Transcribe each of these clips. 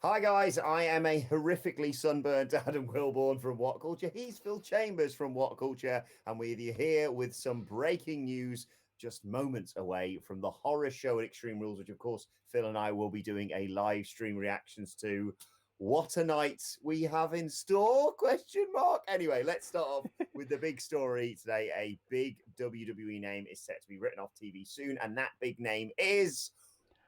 Hi guys, I am a horrifically sunburned Adam Wilborn from What Culture. He's Phil Chambers from What Culture, and we're here with some breaking news just moments away from the horror show at Extreme Rules, which of course Phil and I will be doing a live stream reactions to. What a night we have in store? Question mark. Anyway, let's start off with the big story today. A big WWE name is set to be written off TV soon, and that big name is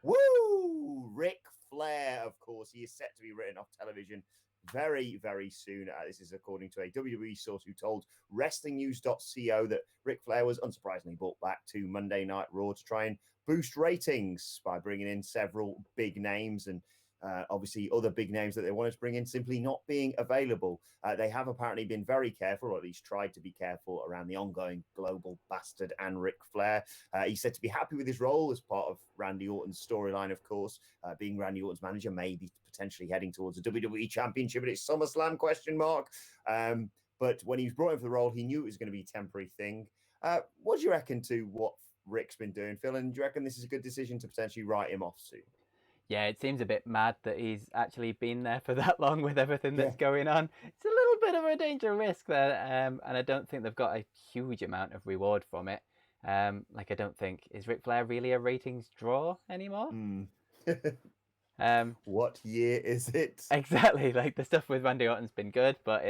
Ric Flair, of course. He is set to be written off television very, very soon. This is according to a WWE source who told WrestlingNews.co that Ric Flair was unsurprisingly brought back to Monday Night Raw to try and boost ratings by bringing in several big names and obviously other big names that they wanted to bring in simply not being available. They have apparently been very careful, or at least tried to be careful, around the ongoing global bastard and Ric Flair. He's said to be happy with his role as part of Randy Orton's storyline, of course. Being Randy Orton's manager, maybe potentially heading towards a WWE championship at its SummerSlam, question mark. But when he was brought in for the role, he knew it was going to be a temporary thing. What do you reckon to what Rick's been doing, Phil? And do you reckon this is a good decision to potentially write him off soon? Yeah, it seems a bit mad that he's actually been there for that long with everything that's Yeah. going on. It's a little bit of a danger risk there, and I don't think they've got a huge amount of reward from it. I don't think is Ric Flair really a ratings draw anymore. What year is it? Exactly, like the stuff with Randy Orton's been good, but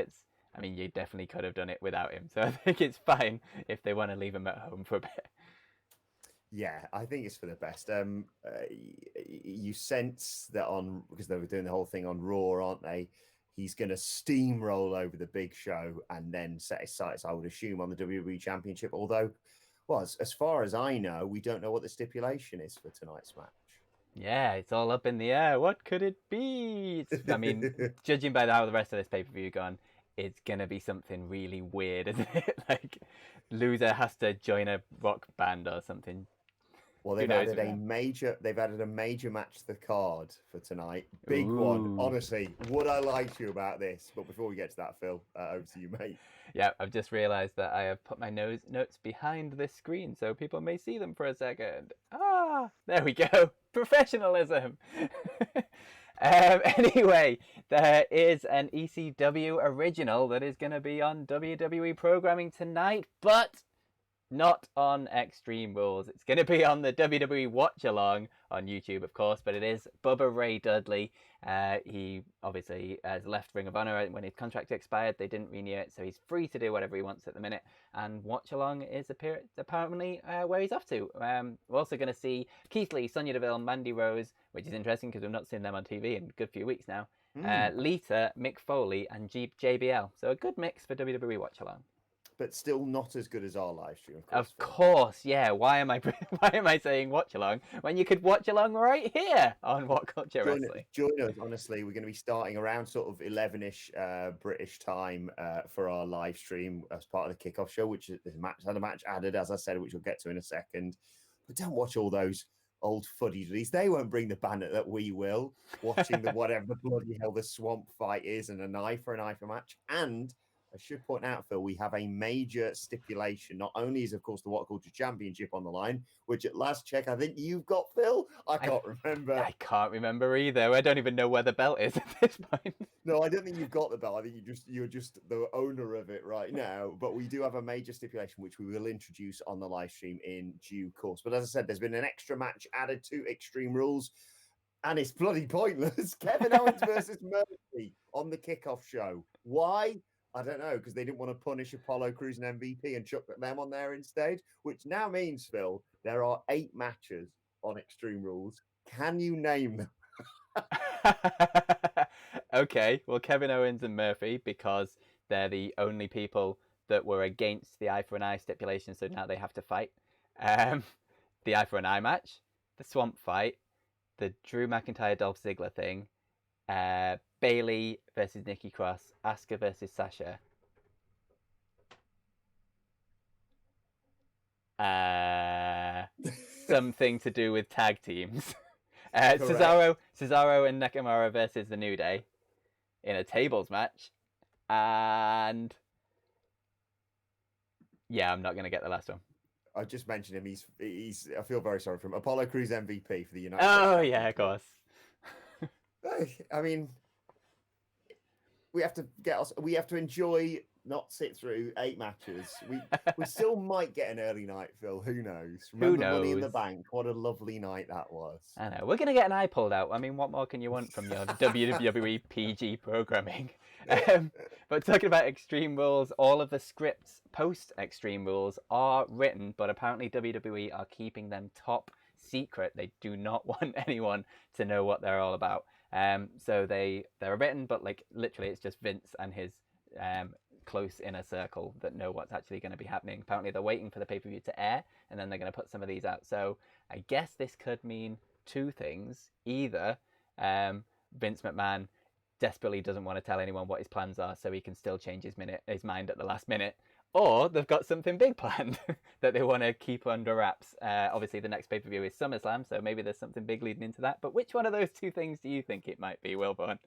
you definitely could have done it without him. So I think it's fine if they want to leave him at home for a bit. Yeah, I think it's for the best. You sense that because they were doing the whole thing on Raw, aren't they? He's going to steamroll over the big show and then set his sights, I would assume, on the WWE Championship. Although, well, as far as I know, we don't know what the stipulation is for tonight's match. Yeah, it's all up in the air. What could it be? Judging by how the rest of this pay-per-view gone, it's gonna be something really weird, isn't it? Like, loser has to join a rock band or something. Well, Who they've knows? added a major match to the card for tonight. Big one. Ooh. Honestly, would I lie to you about this? But before we get to that, Phil, over to you, mate. Yeah, I've just realised that I have put my notes behind this screen so people may see them for a second. Ah, there we go. Professionalism. Anyway, there is an ECW original that is going to be on WWE programming tonight, but not on Extreme Rules. It's going to be on the WWE Watch Along on YouTube, of course, but it is Bubba Ray Dudley. He obviously has left Ring of Honor when his contract expired. They didn't renew it, so he's free to do whatever he wants at the minute. And Watch Along is apparently where he's off to. We're also going to see Keith Lee, Sonya Deville, Mandy Rose, which is interesting because we've not seen them on TV in a good few weeks now. Lita, Mick Foley, and JBL. So a good mix for WWE Watch Along. But still not as good as our live stream, Of course, yeah. Why am I saying watch along when you could watch along right here on What Culture Wrestling? Join us. Honestly, we're going to be starting around sort of 11ish British time for our live stream as part of the kickoff show, which is had a match added, as I said, which we'll get to in a second. But don't watch all those old fuddies. They won't bring the banner that we will. Watching the whatever the bloody hell the swamp fight is and an eye for match. And I should point out, Phil, we have a major stipulation. Not only is, of course, the What Culture Championship on the line, which at last check, I think you've got, Phil. I can't remember. I can't remember either. I don't even know where the belt is at this point. No, I don't think you've got the belt. I think you're just the owner of it right now. But we do have a major stipulation, which we will introduce on the live stream in due course. But as I said, there's been an extra match added to Extreme Rules. And it's bloody pointless. Kevin Owens versus Murphy on the kickoff show. Why? I don't know, because they didn't want to punish Apollo Crews and MVP and chuck them on there instead, which now means, Phil, there are 8 matches on Extreme Rules. Can you name them? Okay, well, Kevin Owens and Murphy, because they're the only people that were against the eye for an eye stipulation, so now they have to fight. The eye for an eye match, the swamp fight, the Drew McIntyre Dolph Ziggler thing, Bailey versus Nikki Cross, Asuka versus Sasha. Something to do with tag teams. Cesaro and Nakamura versus the New Day in a tables match. And yeah, I'm not going to get the last one. I just mentioned him. He's. I feel very sorry for him. Apollo Crews MVP for the United Oh, States. Yeah, of course. I mean, we have to enjoy, not sit through 8 matches. We still might get an early night, Phil. Who knows? Who Remember Money in knows? the Bank? What a lovely night that was. I know. We're going to get an eye pulled out. I mean, what more can you want from your WWE PG programming? But talking about Extreme Rules, all of the scripts post Extreme Rules are written, but apparently WWE are keeping them top secret. They do not want anyone to know what they're all about. So they're written, but like literally, it's just Vince and his close inner circle that know what's actually going to be happening. Apparently, they're waiting for the pay-per-view to air, and then they're going to put some of these out. So I guess this could mean two things. Either Vince McMahon desperately doesn't want to tell anyone what his plans are so he can still change his mind at the last minute, or they've got something big planned that they want to keep under wraps. Obviously, the next pay-per-view is SummerSlam, so maybe there's something big leading into that. But which one of those two things do you think it might be, Wilborn?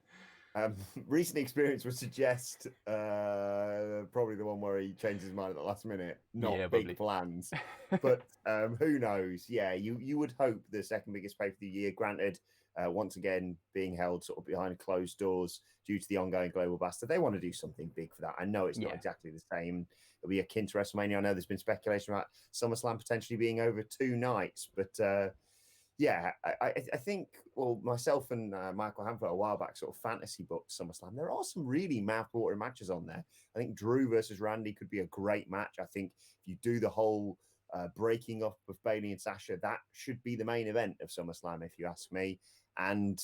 Recent experience would suggest probably the one where he changes his mind at the last minute, not big plans. But who knows? Yeah, you would hope the second biggest pay for the year, granted, once again being held sort of behind closed doors due to the ongoing global bastard. They want to do something big for that. I know it's not exactly the same. It'll be akin to WrestleMania. I know there's been speculation about SummerSlam potentially being over 2 nights, but yeah, I think, well, myself and Michael Hanford a while back sort of fantasy booked SummerSlam. There are some really mouth-watering matches on there. I think Drew versus Randy could be a great match. I think if you do the whole breaking up of Bayley and Sasha, that should be the main event of SummerSlam, if you ask me. And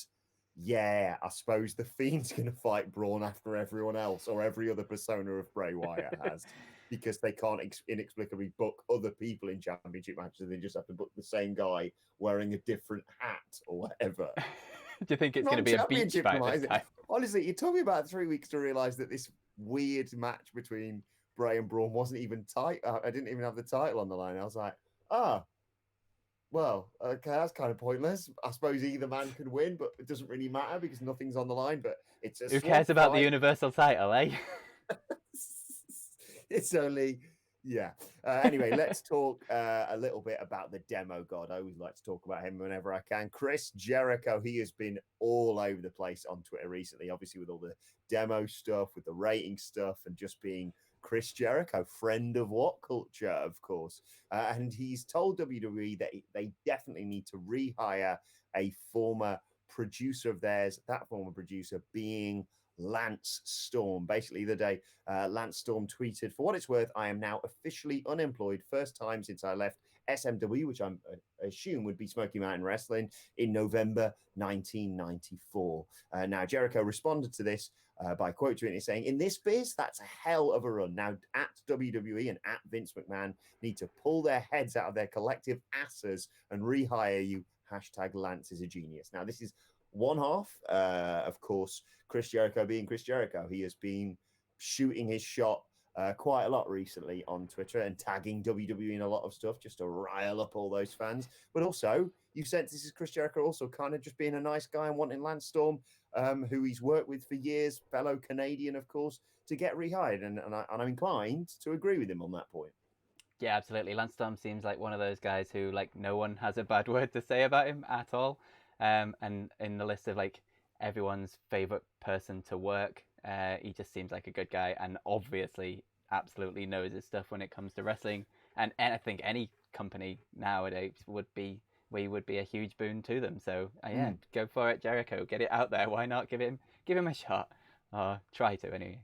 yeah, I suppose the Fiend's going to fight Braun after everyone else or every other persona of Bray Wyatt has. Because they can't inexplicably book other people in championship matches. They just have to book the same guy wearing a different hat or whatever. Do you think it's going to be a beach fight this time? Honestly, it took me about 3 weeks to realise that this weird match between Bray and Braun wasn't even tight. I didn't even have the title on the line. I was like, well, okay, that's kind of pointless. I suppose either man could win, but it doesn't really matter because nothing's on the line. But it's a who cares about the Universal title, eh? It's only, yeah. Anyway, let's talk a little bit about the demo god. I always like to talk about him whenever I can. Chris Jericho, he has been all over the place on Twitter recently, obviously with all the demo stuff, with the rating stuff, and just being Chris Jericho, friend of What Culture, of course. And he's told WWE that they definitely need to rehire a former producer of theirs, that former producer being Lance Storm. Basically, the day Lance Storm tweeted, "For what it's worth, I am now officially unemployed. First time since I left SMW, which I assume would be Smoky Mountain Wrestling, in November 1994. Now, Jericho responded to this by quote tweeting saying, "In this biz, that's a hell of a run. Now, at WWE and at Vince McMahon need to pull their heads out of their collective asses and rehire you. Hashtag Lance is a genius." Now, this is one half, of course, Chris Jericho being Chris Jericho. He has been shooting his shot quite a lot recently on Twitter and tagging WWE in a lot of stuff just to rile up all those fans. But also, you sense this is Chris Jericho also kind of just being a nice guy and wanting Lance Storm, who he's worked with for years, fellow Canadian, of course, to get rehired. And I'm inclined to agree with him on that point. Yeah, absolutely. Lance Storm seems like one of those guys who, like, no one has a bad word to say about him at all. And in the list of like everyone's favorite person to work, he just seems like a good guy, and obviously absolutely knows his stuff when it comes to wrestling. And I think any company nowadays would be a huge boon to them. So yeah, go for it, Jericho. Get it out there. Why not give him a shot? Try to anyway.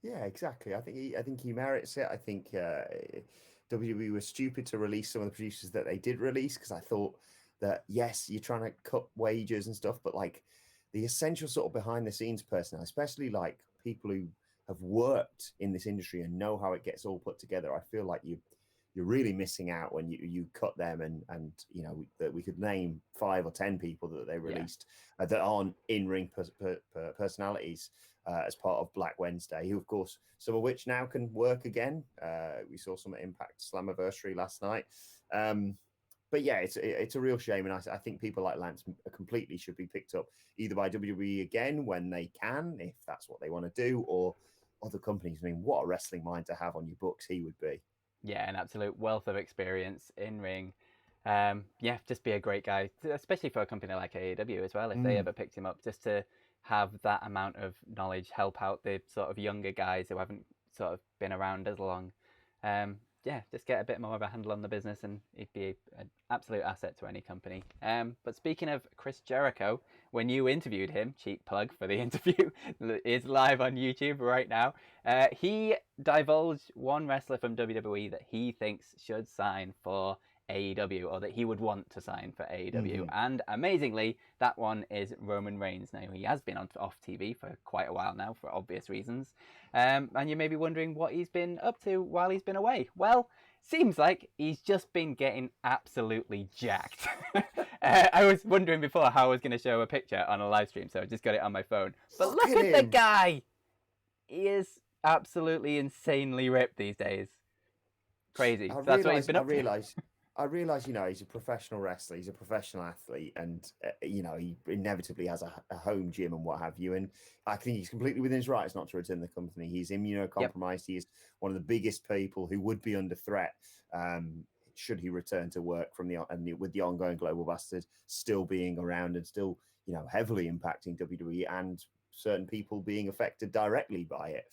Yeah, exactly. I think he merits it. I think WWE was stupid to release some of the producers that they did release, because I thought that, yes, you're trying to cut wages and stuff, but like the essential sort of behind the scenes personnel, especially like people who have worked in this industry and know how it gets all put together, I feel like you're really missing out when you cut them. And you know, that we could name 5 or 10 people that they released that aren't in-ring personalities as part of Black Wednesday, who of course some of which now can work again. We saw some Impact Slammiversary last night. But yeah, it's a real shame, and I think people like Lance completely should be picked up either by WWE again when they can, if that's what they want to do, or other companies. I mean, what a wrestling mind to have on your books he would be. Yeah, an absolute wealth of experience in ring. Yeah, just be a great guy, especially for a company like AEW as well. If they Mm. ever picked him up, just to have that amount of knowledge, help out the sort of younger guys who haven't sort of been around as long. Yeah, just get a bit more of a handle on the business, and he'd be an absolute asset to any company. But speaking of Chris Jericho, when you interviewed him, cheap plug for the interview, is live on YouTube right now. He divulged one wrestler from WWE that he thinks should sign for AEW, or that he would want to sign for AEW. Mm-hmm. And amazingly, that one is Roman Reigns. Now, he has been off TV for quite a while now, for obvious reasons. And you may be wondering what he's been up to while he's been away. Well, seems like he's just been getting absolutely jacked. I was wondering before how I was going to show a picture on a live stream, so I just got it on my phone. But look at the guy! He is absolutely insanely ripped these days. Crazy. So that's what he's been up to. I realize, he's a professional wrestler, he's a professional athlete, and he inevitably has a home gym and what have you. And I think he's completely within his rights not to return to the company. He's immunocompromised. Yep. He is one of the biggest people who would be under threat should he return to work with the ongoing global bastard still being around and still heavily impacting WWE and certain people being affected directly by it.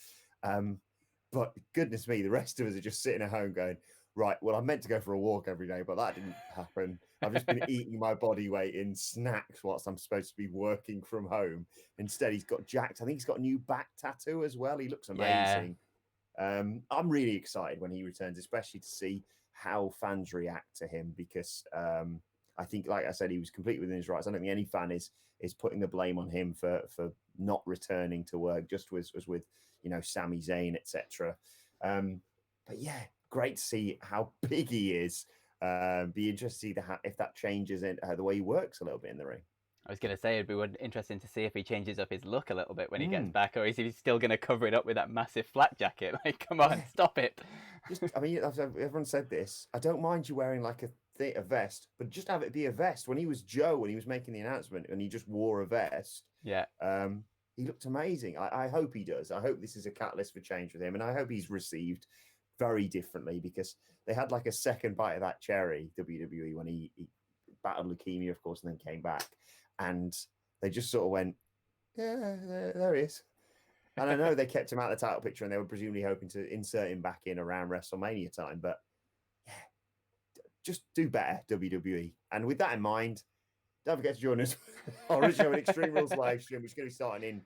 But goodness me, the rest of us are just sitting at home going, right, well, I meant to go for a walk every day, but that didn't happen. I've just been eating my body weight in snacks whilst I'm supposed to be working from home. Instead, he's got jacked. I think he's got a new back tattoo as well. He looks amazing. Yeah. I'm really excited when he returns, especially to see how fans react to him, because I think, like I said, he was completely within his rights. I don't think any fan is putting the blame on him for not returning to work, just as with Sami Zayn, etc. But yeah, great to see how big he is. Be interested to see if that changes the way he works a little bit in the ring. I was going to say it'd be interesting to see if he changes up his look a little bit when he gets back, or is he still going to cover it up with that massive flak jacket? Like, come on, stop it. Everyone said this. I don't mind you wearing like a vest, but just have it be a vest. When he was Joe, when he was making the announcement, and he just wore a vest. Yeah. He looked amazing. I hope he does. I hope this is a catalyst for change with him, and I hope he's received very differently, because they had like a second bite of that cherry, WWE, when he battled leukemia, of course, and then came back, and they just sort of went, yeah, there he is. And I know they kept him out of the title picture, and they were presumably hoping to insert him back in around WrestleMania time, but yeah, just do better, WWE. And with that in mind, don't forget to join us on our show, an Extreme Rules live stream, which is going to be starting in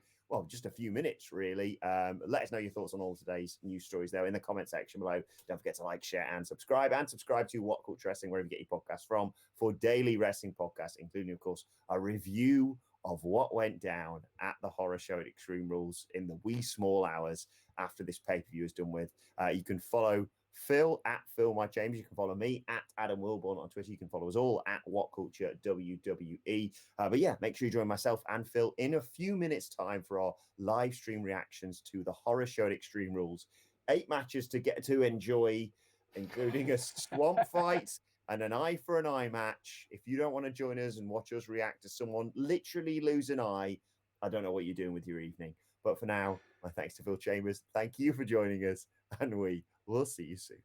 just a few minutes, really. Let us know your thoughts on all today's news stories there in the comment section below. Don't forget to like, share, and subscribe. And subscribe to What Culture Wrestling, wherever you get your podcasts from, for daily wrestling podcasts, including, of course, a review of what went down at the horror show at Extreme Rules in the wee small hours after this pay-per-view is done with. You can follow Phil at Phil My James. You can follow me at Adam Wilborn on Twitter. You can follow us all at What Culture WWE. But yeah, make sure you join myself and Phil in a few minutes' time for our live stream reactions to the horror show at Extreme Rules. 8 matches to get to enjoy, including a swamp fight and an eye for an eye match. If you don't want to join us and watch us react to someone literally lose an eye, I don't know what you're doing with your evening. But for now, my thanks to Phil Chambers. Thank you for joining us, and we will see you soon.